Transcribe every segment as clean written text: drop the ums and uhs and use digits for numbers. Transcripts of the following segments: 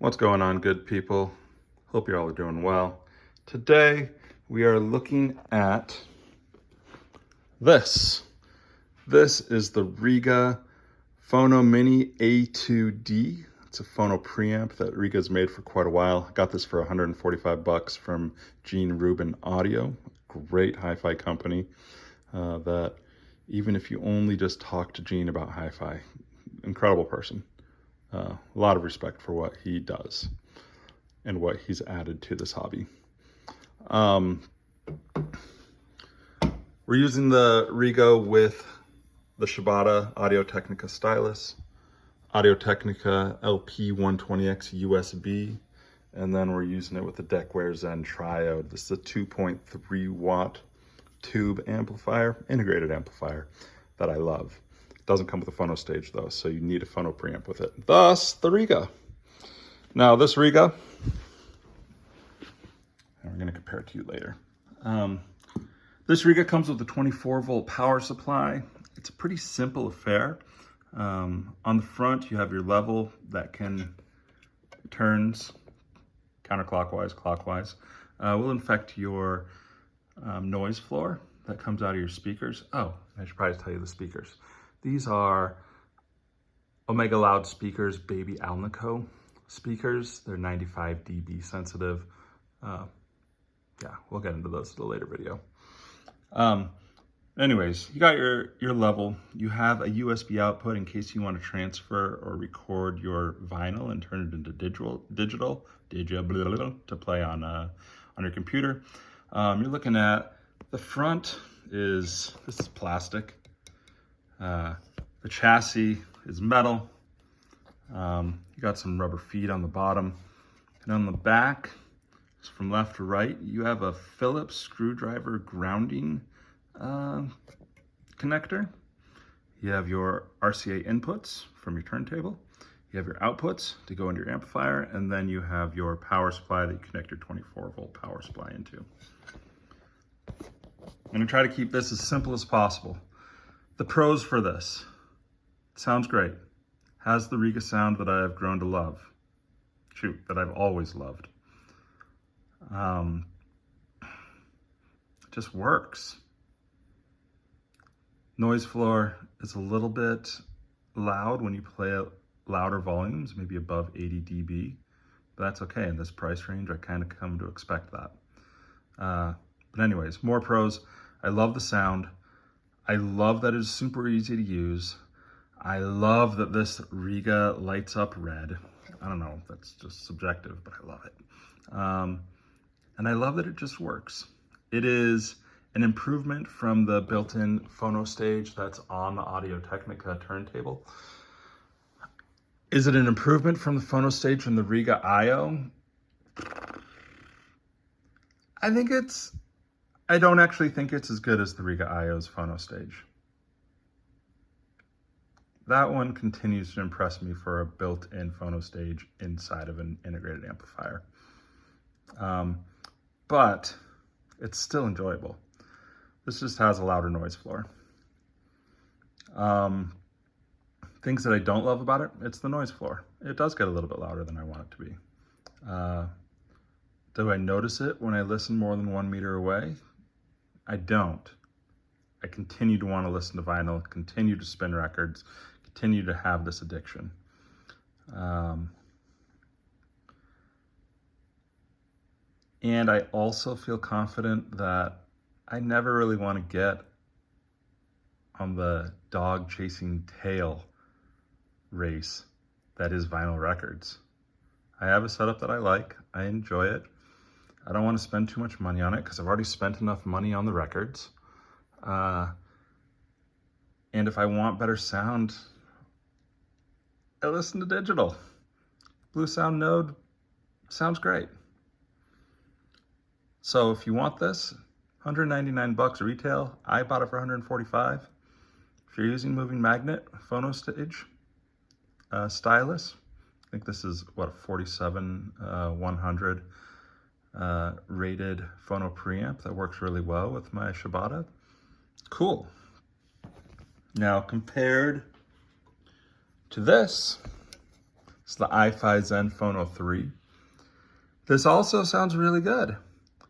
What's going on, good people? Hope you all are doing well. Today we are looking at this. This is the Rega Fono Mini A2D. It's a Fono preamp that Rega's made for quite a while. I got this for 145 bucks from Gene Rubin Audio, great hi-fi company that even if you only just talk to Gene about hi-fi, incredible person. A lot of respect for what he does and what he's added to this hobby. We're using the Rega with the Shibata Audio-Technica stylus, Audio-Technica LP120X USB, and then we're using it with the Ifi Zen Triode. This is a 2.3 watt tube amplifier, integrated amplifier that I love. Doesn't come with a phono stage though, so you need a phono preamp with it. Thus, the Rega. Now this Rega, and we're gonna compare it to you later. This Rega comes with a 24 volt power supply. It's a pretty simple affair. On the front, you have your level that turns counterclockwise, clockwise. Will affect your noise floor that comes out of your speakers. Oh, I should probably tell you the speakers. These are Omega Loud speakers, Baby Alnico speakers. They're 95 dB sensitive. Yeah, we'll get into those in a later video. Anyways, you got your level. You have a USB output in case you want to transfer or record your vinyl and turn it into digital to play on your computer. You're looking at the front this is plastic. The chassis is metal. You got some rubber feet on the bottom. And on the back, from left to right, you have a Phillips screwdriver grounding connector. You have your RCA inputs from your turntable. You have your outputs to go into your amplifier, and then you have your power supply that you connect your 24 volt power supply into. I'm gonna try to keep this as simple as possible. The pros for this: sounds great. Has the Rega sound that I have grown to love. Shoot, that I've always loved. It just works. Noise floor is a little bit loud when you play at louder volumes, maybe above 80 dB. But that's okay, in this price range, I kind of come to expect that. But anyways, more pros. I love the sound. I love that it's super easy to use. I love that this Rega lights up red. I don't know if that's just subjective, but I love it. And I love that it just works. It is an improvement from the built-in phono stage that's on the Audio-Technica turntable. Is it an improvement from the phono stage from the Rega IO? I don't actually think it's as good as the Rega IO's phono stage. That one continues to impress me for a built-in phono stage inside of an integrated amplifier. But it's still enjoyable. This just has a louder noise floor. Things that I don't love about it, it's the noise floor. It does get a little bit louder than I want it to be. Do I notice it when I listen more than 1 meter away? I don't. I continue to want to listen to vinyl, continue to spin records, continue to have this addiction. And I also feel confident that I never really want to get on the dog chasing tail race that is vinyl records. I have a setup that I like. I enjoy it. I don't want to spend too much money on it because I've already spent enough money on the records. And if I want better sound, I listen to digital. Blue Sound Node sounds great. So if you want this, 199 bucks retail. I bought it for 145. If you're using moving magnet, phono stage, stylus, I think this is what, 47-100 rated phono preamp that works really well with my Shibata. Cool. Now compared to this It's the Ifi Zen Fono 3. This also sounds really good.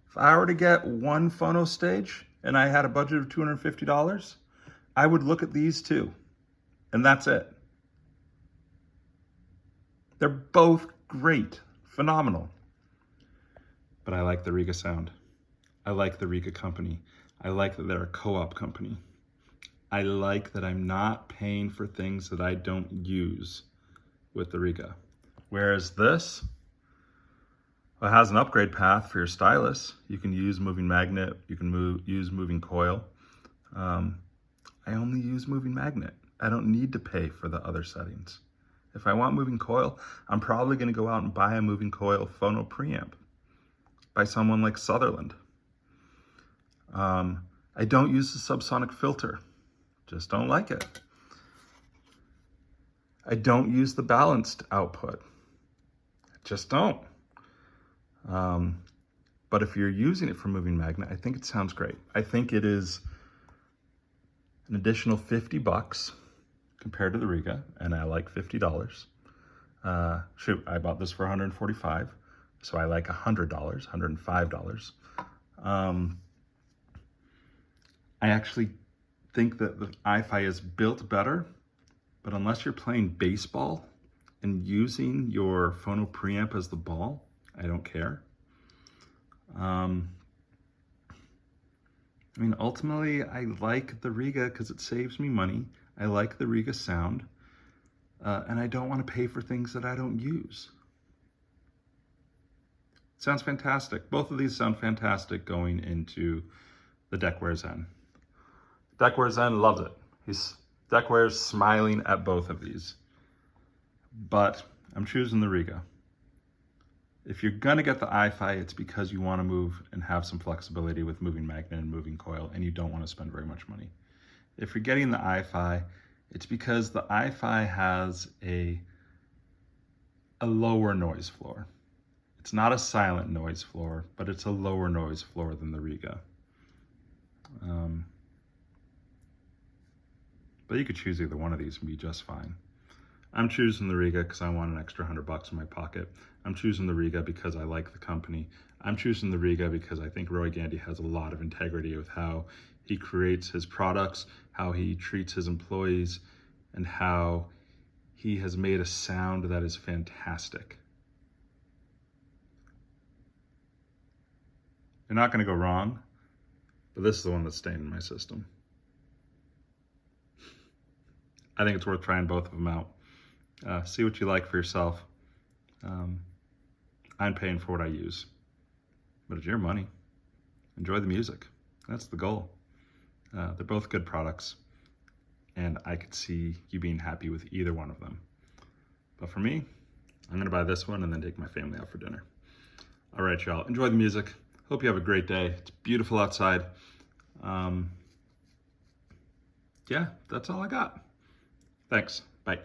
If I were to get one phono stage and I had a budget of $250, I would look at these two, and that's it. They're both great, phenomenal. But I like the Rega sound. I like the Rega company. I like that they're a co-op company. I like that I'm not paying for things that I don't use with the Rega. Whereas this, it has an upgrade path for your stylus. You can use moving magnet, you can use moving coil. I only use moving magnet. I don't need to pay for the other settings. If I want moving coil, I'm probably gonna go out and buy a moving coil phono preamp by someone like Sutherland. I don't use the subsonic filter, just don't like it. I don't use the balanced output, just don't. But if you're using it for moving magnet, I think it sounds great. I think it is an additional $50 compared to the Rega, and I like $50. Shoot, I bought this for $145, so I like $100, $105. I actually think that the Ifi is built better, but unless you're playing baseball and using your phono preamp as the ball, I don't care. I mean, ultimately, I like the Rega because it saves me money. I like the Rega sound, and I don't want to pay for things that I don't use. Sounds fantastic. Both of these sound fantastic going into the Deckware Zen. Deckware Zen loves it. Deckware's smiling at both of these, but I'm choosing the Rega. If you're gonna get the Ifi, it's because you wanna move and have some flexibility with moving magnet and moving coil, and you don't wanna spend very much money. If you're getting the Ifi, it's because the Ifi has a lower noise floor. It's not a silent noise floor, but it's a lower noise floor than the Rega. But you could choose either one of these and be just fine. I'm choosing the Rega because I want an extra $100 in my pocket. I'm choosing the Rega because I like the company. I'm choosing the Rega because I think Roy Gandy has a lot of integrity with how he creates his products, how he treats his employees, and how he has made a sound that is fantastic. You're not gonna go wrong, but this is the one that's staying in my system. I think it's worth trying both of them out. See what you like for yourself. I'm paying for what I use, but it's your money. Enjoy the music. That's the goal. They're both good products, and I could see you being happy with either one of them. But for me, I'm gonna buy this one and then take my family out for dinner. All right, y'all, enjoy the music. Hope you have a great day. It's beautiful outside. Yeah, that's all I got. Thanks, bye.